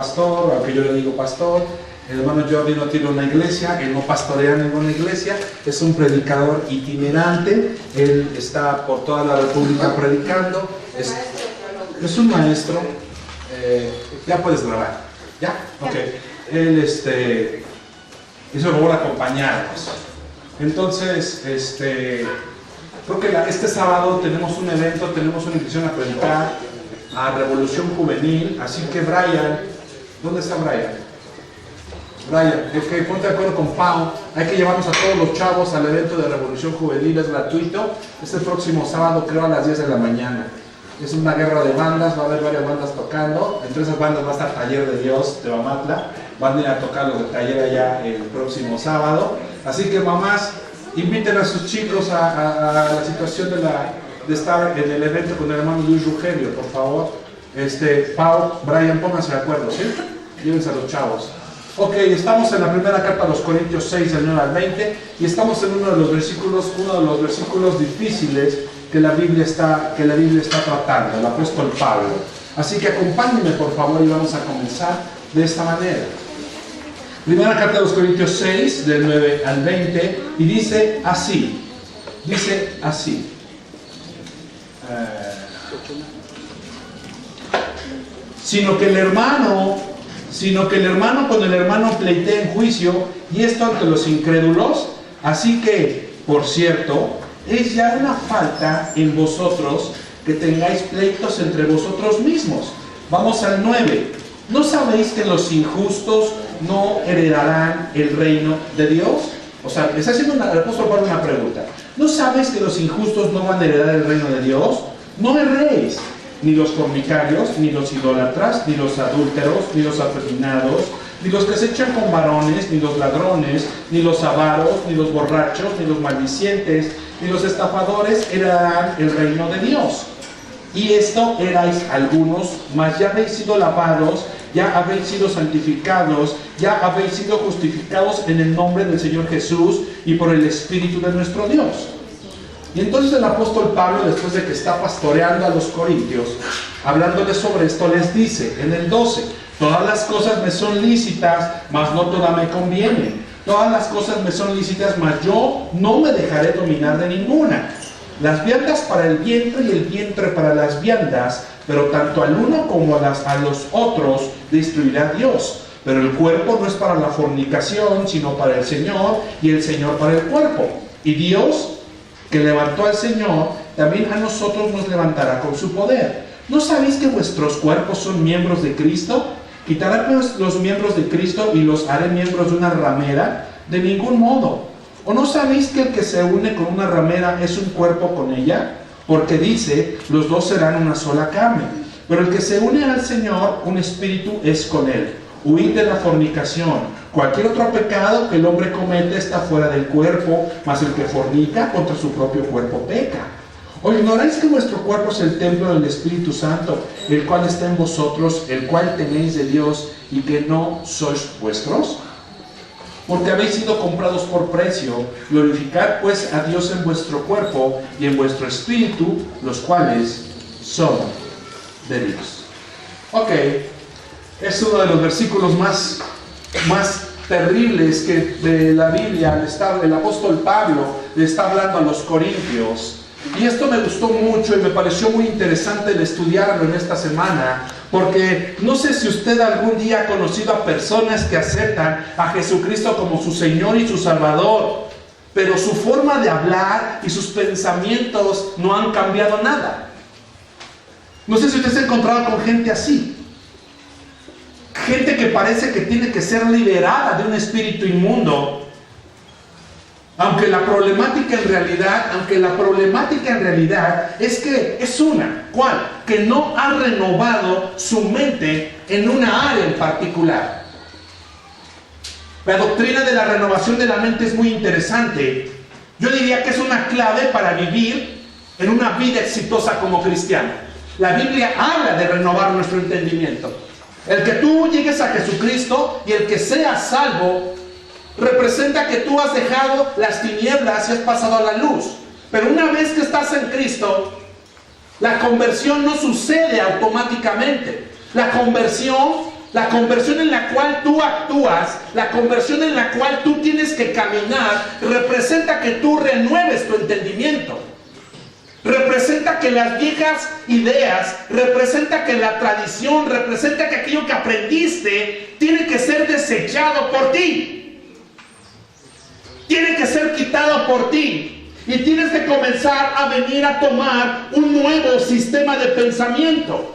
pastor, aunque yo le digo pastor. El hermano Jordi no tiene una iglesia, él no pastorea ninguna iglesia, es un predicador itinerante, él está por toda la república predicando, es un maestro, ya puedes grabar, ¿ya? Ok, él hizo el favor de acompañarnos. Entonces, creo que este sábado tenemos un evento, tenemos una invitación a predicar a Revolución Juvenil, así que Brian, ¿dónde está Brian? Brian, ok, ponte de acuerdo con Pau, hay que llevarnos a todos los chavos al evento de Revolución Juvenil, es gratuito, es el próximo sábado, creo a las 10 de la mañana. Es una guerra de bandas, va a haber varias bandas tocando, entre esas bandas va a estar Taller de Dios de Bamatla, van a ir a tocar los de Taller allá el próximo sábado, así que mamás, inviten a sus chicos a la situación de estar en el evento con el hermano Luis Rugerio, por favor. Pau, Brian, pónganse de acuerdo, ¿sí? Llévense a los chavos. Ok, estamos en la primera carta a los Corintios 6, del 9 al 20, y estamos en uno de los versículos difíciles que la Biblia está tratando, el apóstol Pablo. Así que acompáñenme, por favor, y vamos a comenzar de esta manera. Primera carta a los Corintios 6, del 9 al 20, y dice así. Sino que el hermano con el hermano pleitea en juicio, y esto ante los incrédulos. Así que, por cierto, es ya una falta en vosotros que tengáis pleitos entre vosotros mismos. Vamos al 9. ¿No sabéis que los injustos no heredarán el reino de Dios? O sea, le está haciendo el apóstol Pablo una pregunta. ¿No sabéis que los injustos no van a heredar el reino de Dios? No erréis. Ni los fornicarios, ni los idólatras, ni los adúlteros, ni los afeminados, ni los que se echan con varones, ni los ladrones, ni los avaros, ni los borrachos, ni los maldicientes, ni los estafadores heredarán el reino de Dios. Y esto erais algunos, mas ya habéis sido lavados, ya habéis sido santificados, ya habéis sido justificados en el nombre del Señor Jesús y por el Espíritu de nuestro Dios. Y entonces el apóstol Pablo, después de que está pastoreando a los corintios, hablándoles sobre esto, les dice en el 12: todas las cosas me son lícitas, mas no todas me convienen. Todas las cosas me son lícitas, mas yo no me dejaré dominar de ninguna. Las viandas para el vientre y el vientre para las viandas, pero tanto al uno como a los otros destruirá Dios. Pero el cuerpo no es para la fornicación, sino para el Señor, y el Señor para el cuerpo. Y Dios, que levantó al Señor, también a nosotros nos levantará con su poder. ¿No sabéis que vuestros cuerpos son miembros de Cristo? ¿Quitaré pues los miembros de Cristo y los haré miembros de una ramera? De ningún modo. ¿O no sabéis que el que se une con una ramera es un cuerpo con ella? Porque dice, los dos serán una sola carne. Pero el que se une al Señor, un espíritu es con él. Huid de la fornicación. Cualquier otro pecado que el hombre comete está fuera del cuerpo, mas el que fornica contra su propio cuerpo peca. ¿O ignoráis que vuestro cuerpo es el templo del Espíritu Santo, el cual está en vosotros, el cual tenéis de Dios, y que no sois vuestros? Porque habéis sido comprados por precio. Glorificad pues a Dios en vuestro cuerpo y en vuestro espíritu, los cuales son de Dios. Ok, es uno de los versículos más terribles que de la Biblia. El apóstol Pablo le está hablando a los corintios. Y esto me gustó mucho y me pareció muy interesante el estudiarlo en esta semana, porque no sé si usted algún día ha conocido a personas que aceptan a Jesucristo como su Señor y su Salvador, pero su forma de hablar y sus pensamientos no han cambiado nada. No sé si usted se ha encontrado con gente así. Gente que parece que tiene que ser liberada de un espíritu inmundo, aunque la problemática en realidad es que es una, ¿cuál? Que no ha renovado su mente en una área en particular. La doctrina de la renovación de la mente es muy interesante. Yo diría que es una clave para vivir en una vida exitosa como cristiano. La Biblia habla de renovar nuestro entendimiento. El que tú llegues a Jesucristo y el que seas salvo representa que tú has dejado las tinieblas y has pasado a la luz. Pero una vez que estás en Cristo, la conversión no sucede automáticamente. La conversión La conversión en la cual tú actúas, la conversión en la cual tú tienes que caminar, representa que tú renueves tu entendimiento. Representa que las viejas ideas, representa que la tradición, representa que aquello que aprendiste tiene que ser desechado por ti. Tiene que ser quitado por ti. Y tienes que comenzar a venir a tomar un nuevo sistema de pensamiento.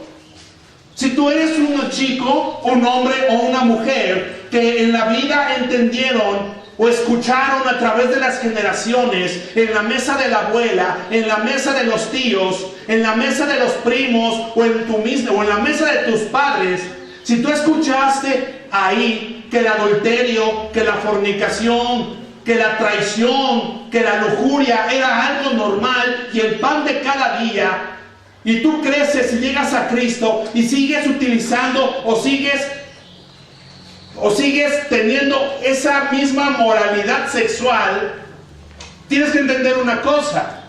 Si tú eres un chico, un hombre o una mujer que en la vida entendieron o escucharon a través de las generaciones, en la mesa de la abuela, en la mesa de los tíos, en la mesa de los primos, o en tu misma, o en la mesa de tus padres, si tú escuchaste ahí que el adulterio, que la fornicación, que la traición, que la lujuria era algo normal y el pan de cada día, y tú creces y llegas a Cristo y sigues utilizando o sigues teniendo esa misma moralidad sexual, tienes que entender una cosa.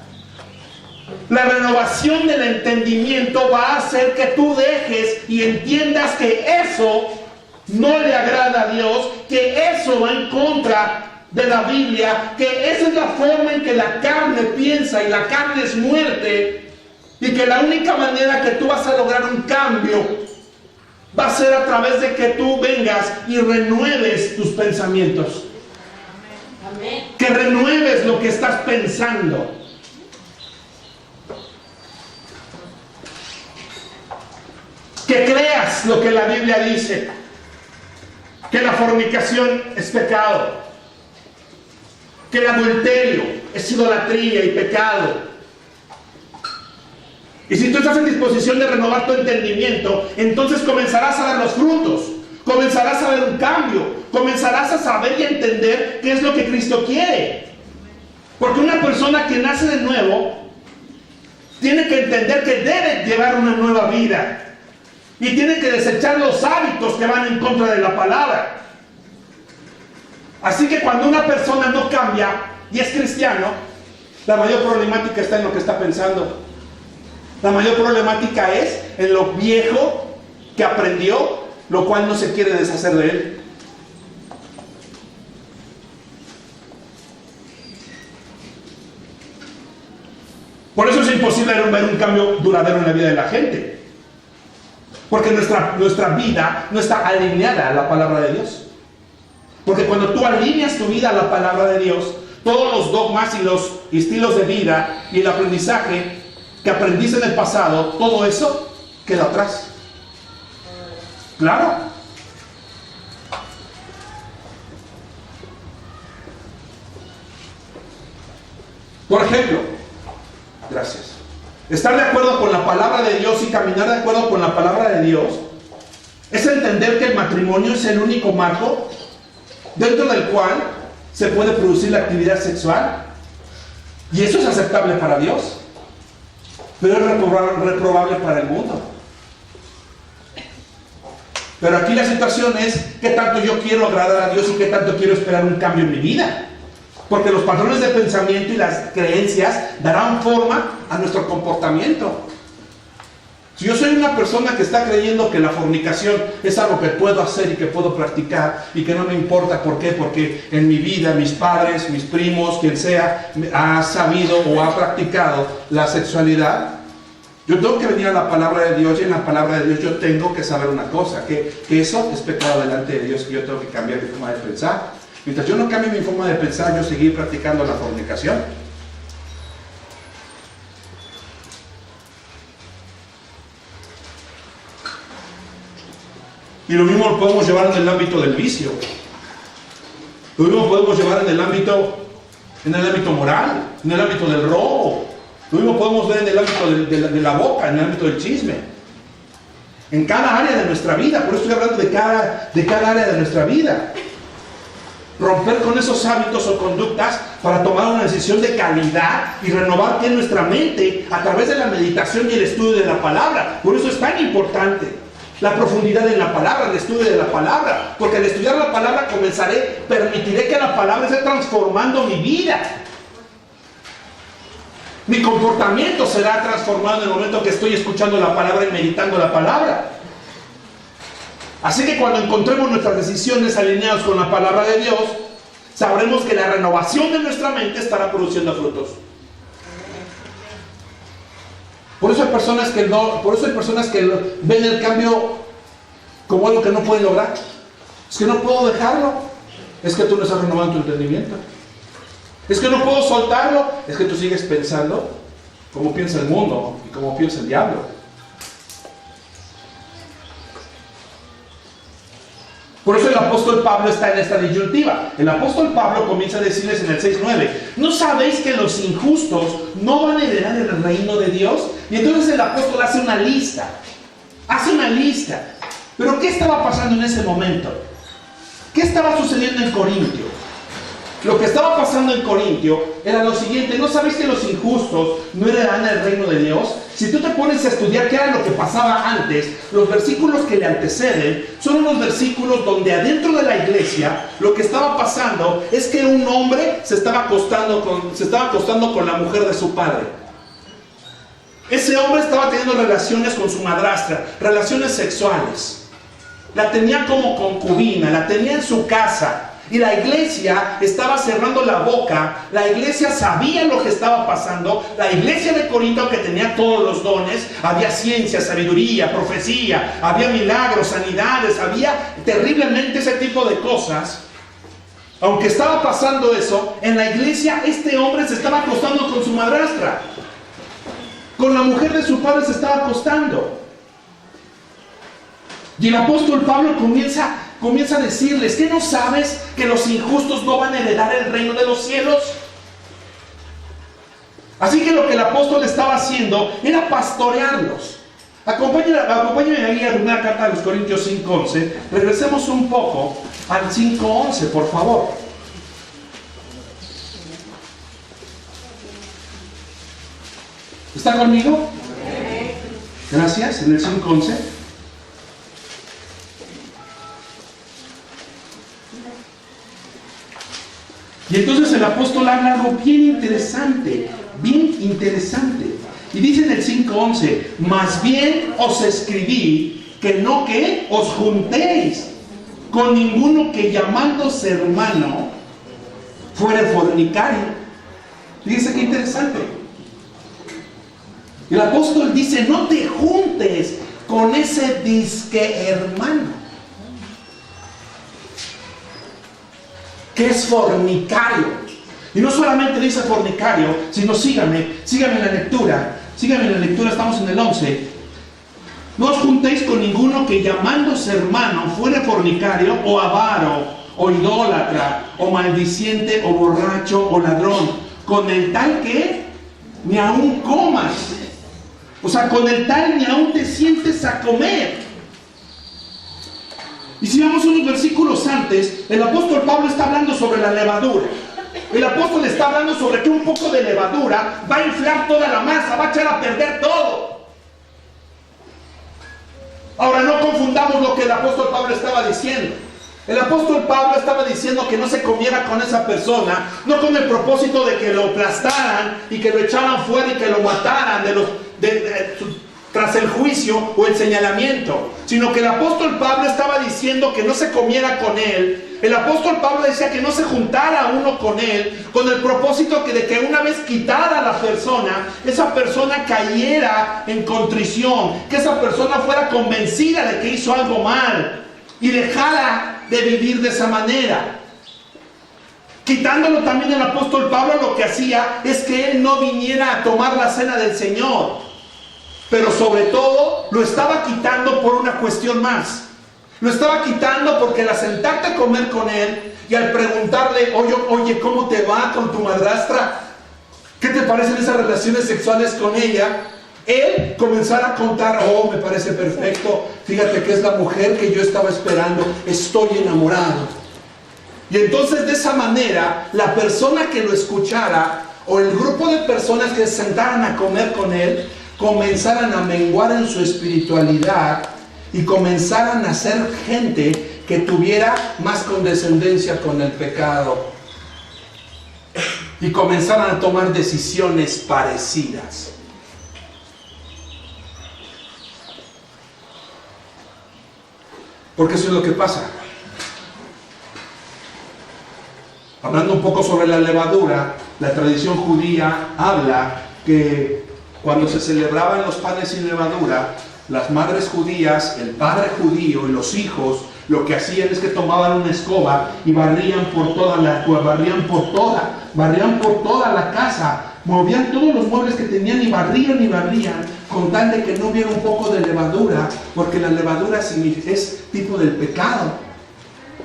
La renovación del entendimiento va a hacer que tú dejes y entiendas que eso no le agrada a Dios, que eso va en contra de la Biblia, que esa es la forma en que la carne piensa y la carne es muerte, y que la única manera que tú vas a lograr un cambio va a ser a través de que tú vengas y renueves tus pensamientos. Amén. Que renueves lo que estás pensando. Que creas lo que la Biblia dice. Que la fornicación es pecado. Que el adulterio es idolatría y pecado. Y si tú estás en disposición de renovar tu entendimiento, entonces comenzarás a dar los frutos, comenzarás a ver un cambio, comenzarás a saber y entender qué es lo que Cristo quiere. Porque una persona que nace de nuevo tiene que entender que debe llevar una nueva vida y tiene que desechar los hábitos que van en contra de la palabra. Así que cuando una persona no cambia y es cristiano, la mayor problemática está en lo que está pensando. La mayor problemática es en lo viejo que aprendió, lo cual no se quiere deshacer de él. Por eso es imposible ver un cambio duradero en la vida de la gente. Porque nuestra vida no está alineada a la palabra de Dios. Porque cuando tú alineas tu vida a la palabra de Dios, todos los dogmas y los estilos de vida y el aprendizaje que aprendiste en el pasado, todo eso queda atrás. Claro. Por ejemplo, gracias. Estar de acuerdo con la palabra de Dios y caminar de acuerdo con la palabra de Dios es entender que el matrimonio es el único marco dentro del cual se puede producir la actividad sexual, y eso es aceptable para Dios. Pero es reprobable para el mundo. Pero aquí la situación es qué tanto yo quiero agradar a Dios y qué tanto quiero esperar un cambio en mi vida. Porque los patrones de pensamiento y las creencias darán forma a nuestro comportamiento. Si yo soy una persona que está creyendo que la fornicación es algo que puedo hacer y que puedo practicar y que no me importa, ¿por qué? Porque en mi vida mis padres, mis primos, quien sea, ha sabido o ha practicado la sexualidad, yo tengo que venir a la palabra de Dios, y en la palabra de Dios yo tengo que saber una cosa, que eso es pecado delante de Dios, que yo tengo que cambiar mi forma de pensar. Mientras yo no cambie mi forma de pensar, yo seguir practicando la fornicación. Y lo mismo lo podemos llevar en el ámbito del vicio. Lo mismo podemos llevar en el ámbito moral, en el ámbito del robo. Lo mismo podemos ver en el ámbito de la boca, en el ámbito del chisme. En cada área de nuestra vida. Por eso estoy hablando de cada área de nuestra vida. Romper con esos hábitos o conductas para tomar una decisión de calidad y renovar bien nuestra mente a través de la meditación y el estudio de la palabra. Por eso es tan importante la profundidad en la palabra, el estudio de la palabra. Porque al estudiar la palabra permitiré que la palabra esté transformando mi vida. Mi comportamiento será transformado en el momento que estoy escuchando la palabra y meditando la palabra. Así que cuando encontremos nuestras decisiones alineadas con la palabra de Dios, sabremos que la renovación de nuestra mente estará produciendo frutos. Por eso hay personas que ven el cambio como algo que no pueden lograr. Es que no puedo dejarlo. Es que tú no estás renovando tu entendimiento. Es que no puedo soltarlo. Es que tú sigues pensando como piensa el mundo y como piensa el diablo. Por eso el apóstol Pablo está en esta disyuntiva. El apóstol Pablo comienza a decirles en el 6:9: ¿no sabéis que los injustos no van a heredar el reino de Dios? Y entonces el apóstol hace una lista. Pero ¿qué estaba pasando en ese momento? ¿Qué estaba sucediendo en Corintio? Lo que estaba pasando en Corintio era lo siguiente: ¿no sabéis que los injustos no heredarán el reino de Dios? Si tú te pones a estudiar qué era lo que pasaba antes, los versículos que le anteceden son unos versículos donde adentro de la iglesia lo que estaba pasando es que un hombre se estaba acostando con la mujer de su padre. Ese hombre estaba teniendo relaciones con su madrastra, relaciones sexuales. La tenía como concubina, la tenía en su casa. Y la iglesia estaba cerrando la boca. La iglesia sabía lo que estaba pasando. La iglesia de Corinto, que tenía todos los dones, había ciencia, sabiduría, profecía, había milagros, sanidades, había terriblemente ese tipo de cosas. Aunque estaba pasando eso, en la iglesia este hombre se estaba acostando con su madrastra. Con la mujer de su padre se estaba acostando. Y el apóstol Pablo comienza a decirles: ¿qué no sabes que los injustos no van a heredar el reino de los cielos? Así que lo que el apóstol estaba haciendo era pastorearlos. Acompáñenme ahí a la carta de los Corintios 5:11. Regresemos un poco al 5:11, por favor. ¿Está conmigo? Gracias. En el 5:11. Y entonces el apóstol habla algo bien interesante. Y dice en el 5:11: más bien os escribí que no que os juntéis con ninguno que llamándose hermano fuere fornicario. Fíjense qué interesante. El apóstol dice: no te juntes con ese disque hermano que es fornicario. Y no solamente dice fornicario, sino síganme en la lectura, estamos en el 11. No os juntéis con ninguno que llamándose hermano fuere fornicario, o avaro, o idólatra, o maldiciente, o borracho, o ladrón, con el tal que ni aún comas. O sea, con el tal ni aún te sientes a comer. Y si vamos unos versículos antes, el apóstol Pablo está hablando sobre la levadura. El apóstol está hablando sobre que un poco de levadura va a inflar toda la masa, va a echar a perder todo. Ahora, no confundamos lo que el apóstol Pablo estaba diciendo. El apóstol Pablo estaba diciendo que no se comiera con esa persona, no con el propósito de que lo aplastaran y que lo echaran fuera y que lo mataran tras el juicio o el señalamiento, sino que el apóstol Pablo estaba diciendo que no se comiera con él. El apóstol Pablo decía que no se juntara uno con él, con el propósito de que una vez quitada la persona, esa persona cayera en contrición, que esa persona fuera convencida de que hizo algo mal y dejara de vivir de esa manera. Quitándolo también el apóstol Pablo, lo que hacía es que él no viniera a tomar la cena del Señor. Pero sobre todo lo estaba quitando por una cuestión más. Lo estaba quitando porque al sentarte a comer con él y al preguntarle: oye, ¿cómo te va con tu madrastra? ¿Qué te parecen esas relaciones sexuales con ella? Él comenzara a contar: me parece perfecto, fíjate que es la mujer que yo estaba esperando, estoy enamorado. Y entonces de esa manera la persona que lo escuchara, o el grupo de personas que se sentaran a comer con él, comenzaran a menguar en su espiritualidad y comenzaran a ser gente que tuviera más condescendencia con el pecado y comenzaran a tomar decisiones parecidas. Porque eso es lo que pasa. Hablando un poco sobre la levadura, la tradición judía habla que cuando se celebraban los panes sin levadura, las madres judías, el padre judío y los hijos, lo que hacían es que tomaban una escoba y barrían por toda la casa, movían todos los muebles que tenían y barrían, con tal de que no hubiera un poco de levadura, porque la levadura es tipo del pecado,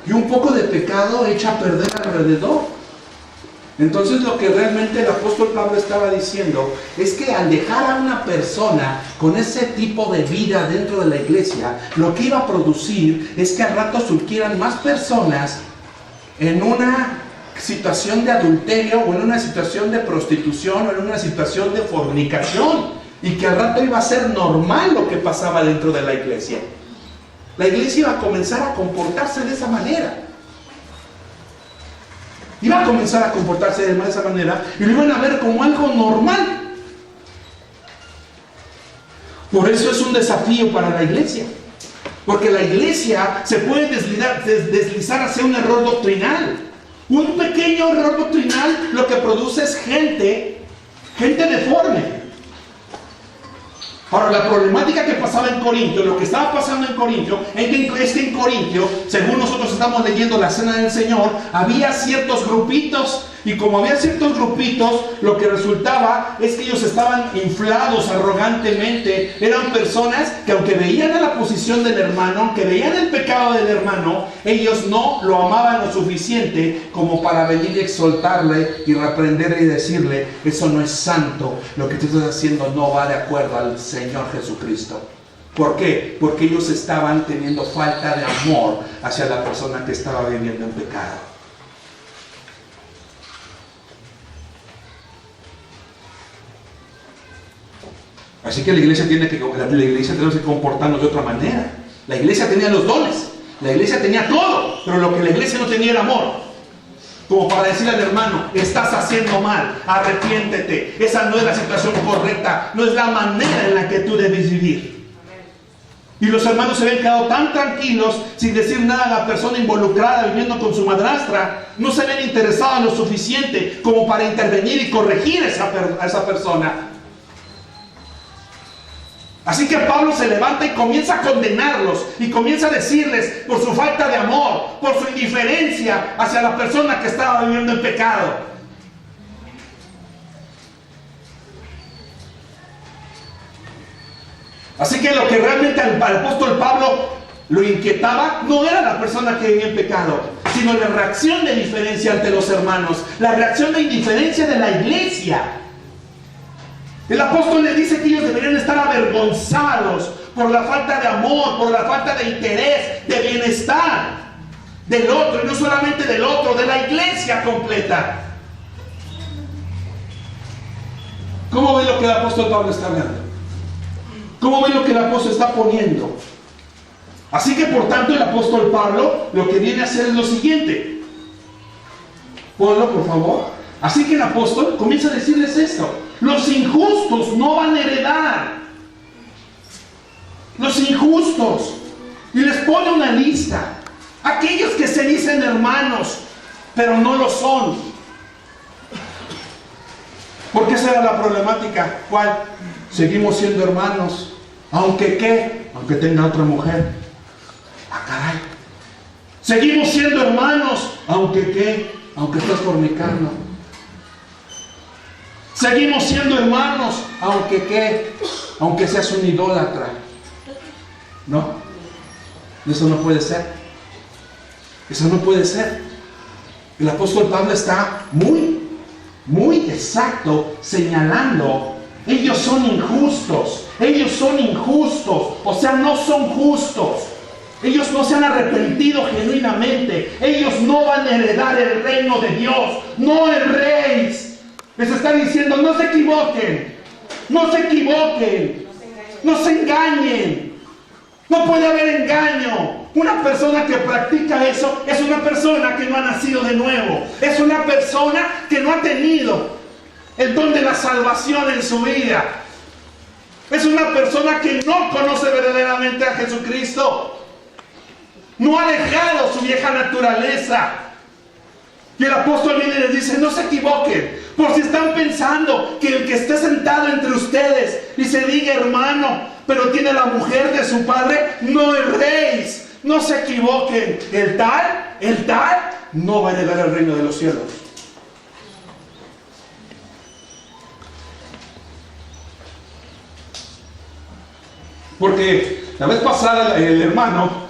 y un poco de pecado echa a perder alrededor. Entonces lo que realmente el apóstol Pablo estaba diciendo es que al dejar a una persona con ese tipo de vida dentro de la iglesia, lo que iba a producir es que al rato surgieran más personas en una situación de adulterio o en una situación de prostitución o en una situación de fornicación, y que al rato iba a ser normal lo que pasaba dentro de la iglesia. La iglesia iba a comenzar a comportarse de esa manera. Iba a comenzar a comportarse de esa manera y lo iban a ver como algo normal. Por eso es un desafío para la iglesia. Porque la iglesia se puede deslizar hacia un error doctrinal. Un pequeño error doctrinal lo que produce es gente deforme. Ahora, la problemática que pasaba en Corintio, lo que estaba pasando en Corintio, es que en Corintio, según nosotros estamos leyendo la Cena del Señor, había ciertos grupitos, y como había ciertos grupitos, lo que resultaba es que ellos estaban inflados arrogantemente. Eran personas que, aunque veían a la posición del hermano, aunque veían el pecado del hermano, ellos no lo amaban lo suficiente como para venir y exhortarle y reprenderle y decirle: eso no es santo, lo que tú estás haciendo no va de acuerdo al Señor Jesucristo. ¿Por qué? Porque ellos estaban teniendo falta de amor hacia la persona que estaba viviendo en pecado. Así que la iglesia tiene que comportarnos de otra manera. La iglesia tenía los dones, la iglesia tenía todo, pero lo que la iglesia no tenía era amor. Como para decirle al hermano: estás haciendo mal, arrepiéntete, esa no es la situación correcta, no es la manera en la que tú debes vivir. Y los hermanos se habían quedado tan tranquilos, sin decir nada a la persona involucrada viviendo con su madrastra. No se habían interesado lo suficiente como para intervenir y corregir a esa persona. Así que Pablo se levanta y comienza a condenarlos y comienza a decirles por su falta de amor, por su indiferencia hacia la persona que estaba viviendo en pecado. Así que lo que realmente al apóstol Pablo lo inquietaba no era la persona que vivía en pecado, sino la reacción de indiferencia ante los hermanos, la reacción de indiferencia de la iglesia. El apóstol le dice que ellos deberían estar avergonzados por la falta de amor, por la falta de interés, de bienestar del otro, y no solamente del otro, de la iglesia completa. ¿Cómo ven lo que el apóstol Pablo está hablando? ¿Cómo ven lo que el apóstol está poniendo? Así que por tanto el apóstol Pablo lo que viene a hacer es lo siguiente. Ponlo por favor. Así que el apóstol comienza a decirles esto: los injustos no van a heredar. Los injustos. Y les pone una lista. Aquellos que se dicen hermanos, pero no lo son. ¿Por qué será la problemática? ¿Cuál? Seguimos siendo hermanos. ¿Aunque qué? Aunque tenga otra mujer. ¡Ah, caray! Seguimos siendo hermanos. ¿Aunque qué? Aunque estés fornicando. Seguimos siendo hermanos, aunque qué, aunque seas un idólatra. ¿No? Eso no puede ser. Eso no puede ser. El apóstol Pablo está muy exacto señalando: ellos son injustos, ellos son injustos, o sea, no son justos. Ellos no se han arrepentido genuinamente. Ellos no van a heredar el reino de Dios, no erréis. Les está diciendo: no se equivoquen, no se equivoquen, no se engañen. No puede haber engaño. Una persona que practica eso es una persona que no ha nacido de nuevo. Es una persona que no ha tenido el don de la salvación en su vida. Es una persona que no conoce verdaderamente a Jesucristo. No ha dejado su vieja naturaleza. Y el apóstol viene y les dice, no se equivoquen, por si están pensando que el que esté sentado entre ustedes y se diga hermano, pero tiene la mujer de su padre, no erréis. No se equivoquen. El tal, no va a heredar el reino de los cielos. Porque la vez pasada el hermano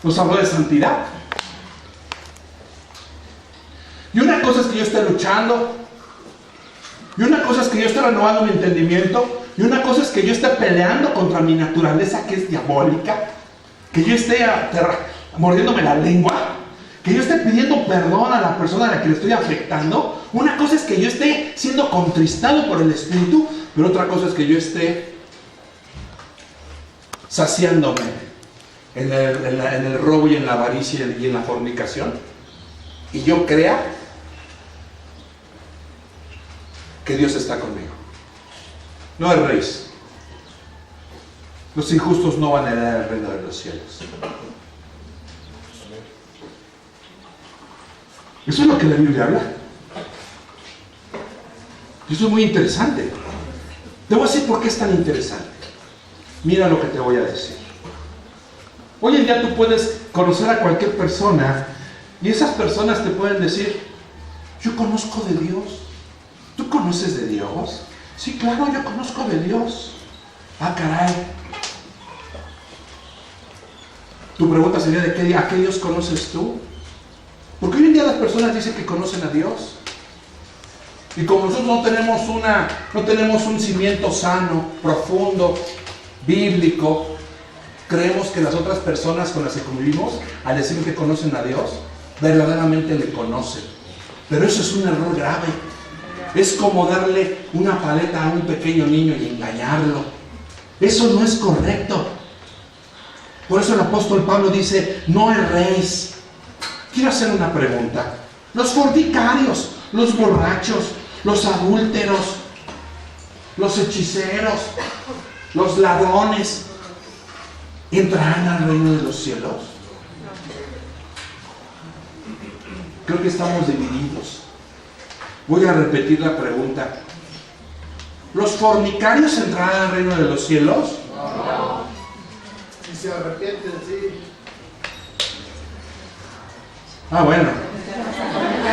nos habló de santidad. Y una cosa es que yo esté luchando, y una cosa es que yo esté renovando mi entendimiento, y una cosa es que yo esté peleando contra mi naturaleza que es diabólica, que yo esté mordiéndome la lengua, que yo esté pidiendo perdón a la persona a la que le estoy afectando. Una cosa es que yo esté siendo contristado por el Espíritu, pero otra cosa es que yo esté saciándome en el robo y en la avaricia y en la fornicación, y yo crea que Dios está conmigo. No erréis. Los injustos no van a heredar el reino de los cielos. Eso es lo que la Biblia habla. Y eso es muy interesante. Te voy a decir por qué es tan interesante. Mira lo que te voy a decir. Hoy en día tú puedes conocer a cualquier persona y esas personas te pueden decir, yo conozco de Dios. ¿Tú conoces de Dios? Sí, claro, yo conozco de Dios. Ah, caray. Tu pregunta sería, ¿a qué Dios conoces tú? Porque hoy en día las personas dicen que conocen a Dios. Y como nosotros no tenemos un cimiento sano, profundo, bíblico, creemos que las otras personas con las que convivimos, al decir que conocen a Dios, verdaderamente le conocen. Pero eso es un error grave. Es como darle una paleta a un pequeño niño y engañarlo. Eso no es correcto. Por eso el apóstol Pablo dice, no erréis. Quiero hacer una pregunta. Los fornicarios, los borrachos, los adúlteros, los hechiceros, los ladrones, ¿entrarán al reino de los cielos? Creo que estamos divididos. Voy a repetir la pregunta. ¿Los fornicarios entrarán al reino de los cielos? No. Si se arrepienten, sí. Ah, bueno.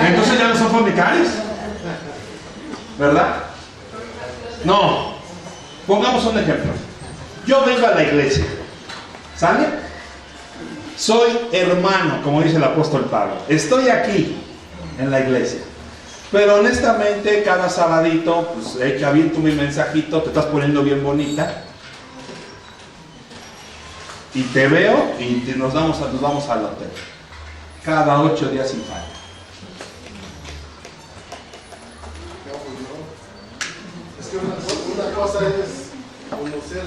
Entonces ya no son fornicarios, ¿verdad? No. Pongamos un ejemplo. Yo vengo a la iglesia, ¿sale? Soy hermano, como dice el apóstol Pablo. Estoy aquí en la iglesia. Pero honestamente, cada sabadito, pues aviento mi mensajito, te estás poniendo bien bonita. Y te veo y nos vamos al hotel. Cada 8 días sin falta. Es que una cosa es conocer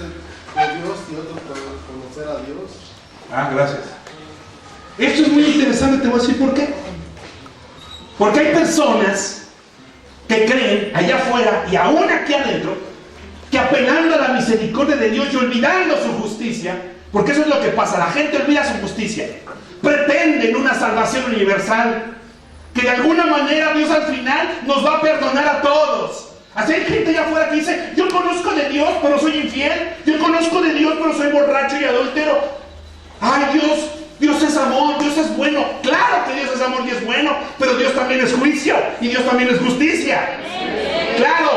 a Dios y otra conocer a Dios. Ah, gracias. Esto es muy interesante, te voy a decir por qué. Porque hay personas que creen allá afuera y aún aquí adentro que apelando a la misericordia de Dios y olvidando su justicia, porque eso es lo que pasa, la gente olvida su justicia, pretenden una salvación universal, que de alguna manera Dios al final nos va a perdonar a todos. Así hay gente allá afuera que dice, yo conozco de Dios pero soy infiel, yo conozco de Dios pero soy borracho y adúltero. Ay, Dios es amor, Dios es bueno. Claro que Dios es amor y es bueno, pero Dios también es juicio y Dios también es justicia. Claro.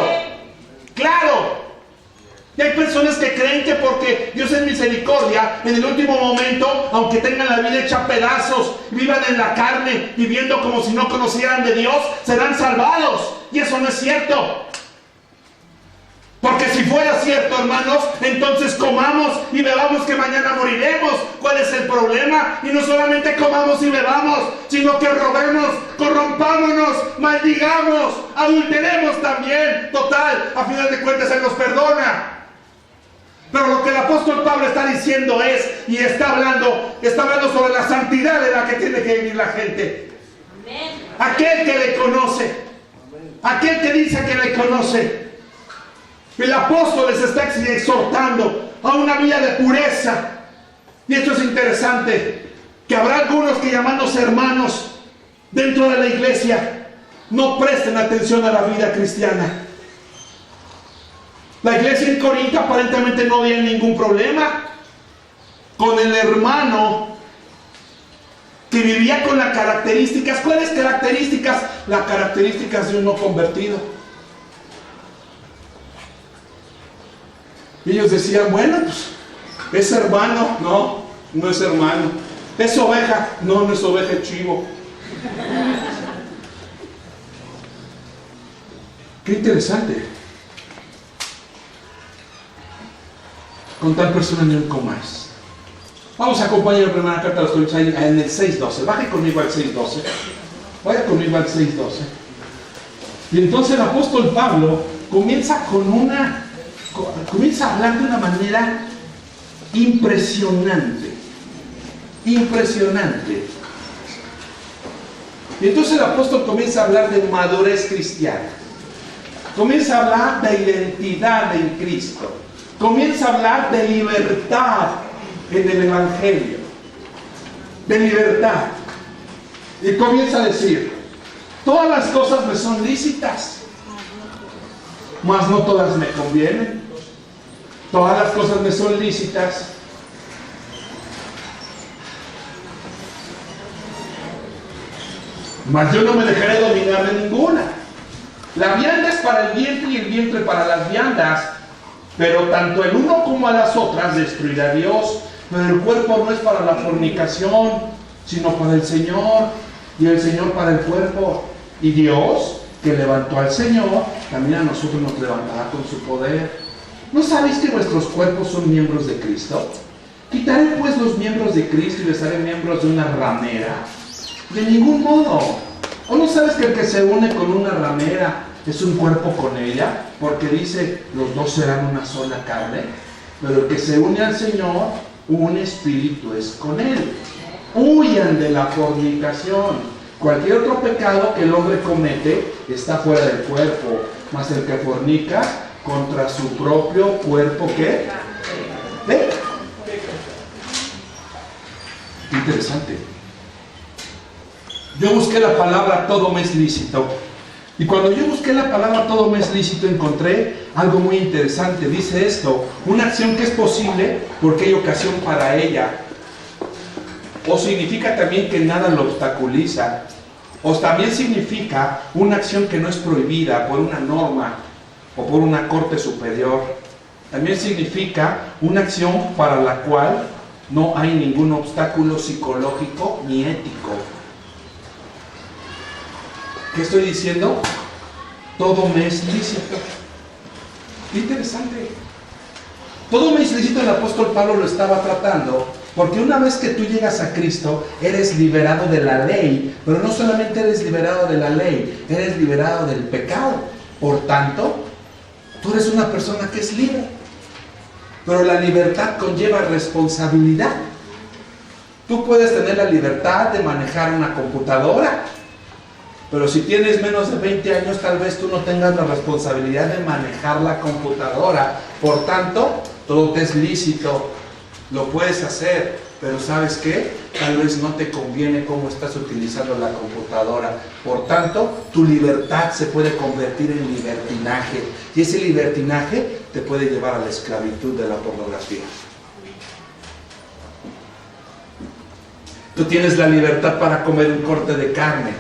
Y hay personas que creen que porque Dios es misericordia, en el último momento, aunque tengan la vida hecha pedazos, vivan en la carne, viviendo como si no conocieran de Dios, serán salvados. Y eso no es cierto. Porque si fuera cierto, hermanos, entonces comamos y bebamos que mañana moriremos. ¿Cuál es el problema? Y no solamente comamos y bebamos, sino que robemos, corrompámonos, maldigamos, adulteremos también. Total, a final de cuentas Él nos perdona. Pero lo que el apóstol Pablo está diciendo es, y está hablando sobre la santidad de la que tiene que vivir la gente. Aquel que le conoce, aquel que dice que le conoce. El apóstol les está exhortando a una vida de pureza. Y esto es interesante, que habrá algunos que, llamándose hermanos dentro de la iglesia, no presten atención a la vida cristiana. La iglesia en Corinto aparentemente no había ningún problema con el hermano que vivía con las características. ¿Cuáles características? Las características de un no convertido. Y ellos decían, bueno, pues es hermano. No, no es hermano. ¿Es oveja? No, no es oveja, es chivo. Qué interesante. Con tal persona no comáis. Vamos a acompañar la primera carta de los Corintios ahí en el 6:12. Baje conmigo al 6:12. Vaya conmigo al 6:12. Y entonces el apóstol Pablo comienza a hablar de una manera impresionante. Impresionante. Y entonces el apóstol comienza a hablar de madurez cristiana. Comienza a hablar de identidad en Cristo. Comienza a hablar de libertad en el Evangelio. De libertad. Y comienza a decir, todas las cosas me son lícitas, mas no todas me convienen. Todas las cosas me son lícitas, mas yo no me dejaré dominar de ninguna. La vianda es para el vientre y el vientre para las viandas, pero tanto el uno como a las otras destruirá Dios. Pero el cuerpo no es para la fornicación, sino para el Señor, y el Señor para el cuerpo. Y Dios, que levantó al Señor, también a nosotros nos levantará con su poder. ¿No sabéis que vuestros cuerpos son miembros de Cristo? ¿Quitaré pues los miembros de Cristo y les haré miembros de una ramera? De ningún modo. ¿O no sabes que el que se une con una ramera es un cuerpo con ella? Porque dice, los dos serán una sola carne. Pero el que se une al Señor, un espíritu es con él. Huyan de la fornicación. Cualquier otro pecado que el hombre comete está fuera del cuerpo, mas el que fornica contra su propio cuerpo, ¿qué? Peca. Interesante. Yo busqué la palabra todo me es lícito. Y cuando yo busqué la palabra todo me es lícito, encontré algo muy interesante. Dice esto: una acción que es posible porque hay ocasión para ella. O significa también que nada lo obstaculiza. O también significa una acción que no es prohibida por una norma o por una corte superior. También significa una acción para la cual no hay ningún obstáculo psicológico ni ético. ¿Qué estoy diciendo? Todo me es lícito. Qué interesante. Todo me es lícito, el apóstol Pablo lo estaba tratando, porque una vez que tú llegas a Cristo, eres liberado de la ley, pero no solamente eres liberado de la ley, eres liberado del pecado. Por tanto, tú eres una persona que es libre. Pero la libertad conlleva responsabilidad. Tú puedes tener la libertad de manejar una computadora, pero si tienes menos de 20 años, tal vez tú no tengas la responsabilidad de manejar la computadora. Por tanto, todo te es lícito, lo puedes hacer, pero ¿sabes qué? Tal vez no te conviene cómo estás utilizando la computadora. Por tanto, tu libertad se puede convertir en libertinaje. Y ese libertinaje te puede llevar a la esclavitud de la pornografía. Tú tienes la libertad para comer un corte de carne.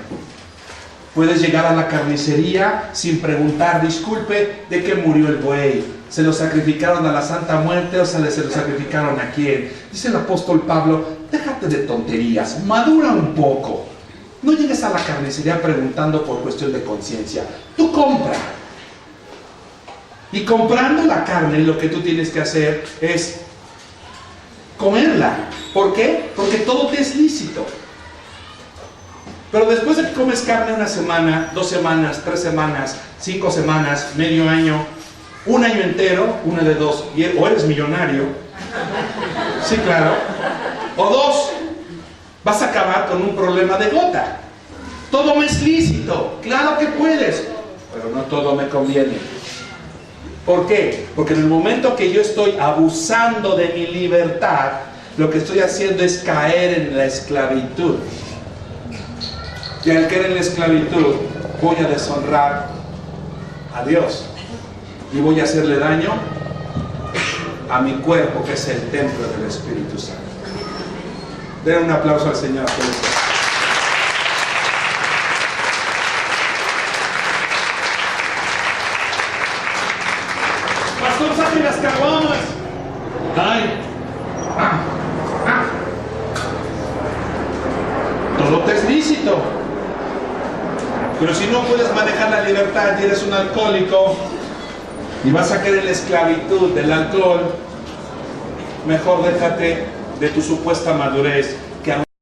Puedes llegar a la carnicería sin preguntar, disculpe, ¿de qué murió el buey? ¿Se lo sacrificaron a la Santa Muerte o se lo sacrificaron a quién? Dice el apóstol Pablo, déjate de tonterías, madura un poco. No llegues a la carnicería preguntando por cuestión de conciencia. Tú compra. Y comprando la carne, lo que tú tienes que hacer es comerla. ¿Por qué? Porque todo te es lícito. Pero después de que comes carne una semana, 2 semanas, 3 semanas, 5 semanas, medio año, un año entero, una de dos, o eres millonario, sí, claro, o 2, vas a acabar con un problema de gota. Todo me es lícito, claro que puedes, pero no todo me conviene. ¿Por qué? Porque en el momento que yo estoy abusando de mi libertad, lo que estoy haciendo es caer en la esclavitud. Y al caer en la esclavitud, voy a deshonrar a Dios. Y voy a hacerle daño a mi cuerpo, que es el templo del Espíritu Santo. Den un aplauso al Señor por eso. Pastor, saque las caguamas. Ay. Todo te es lícito. Pero si no puedes manejar la libertad y eres un alcohólico y vas a caer en la esclavitud del alcohol, mejor déjate de tu supuesta madurez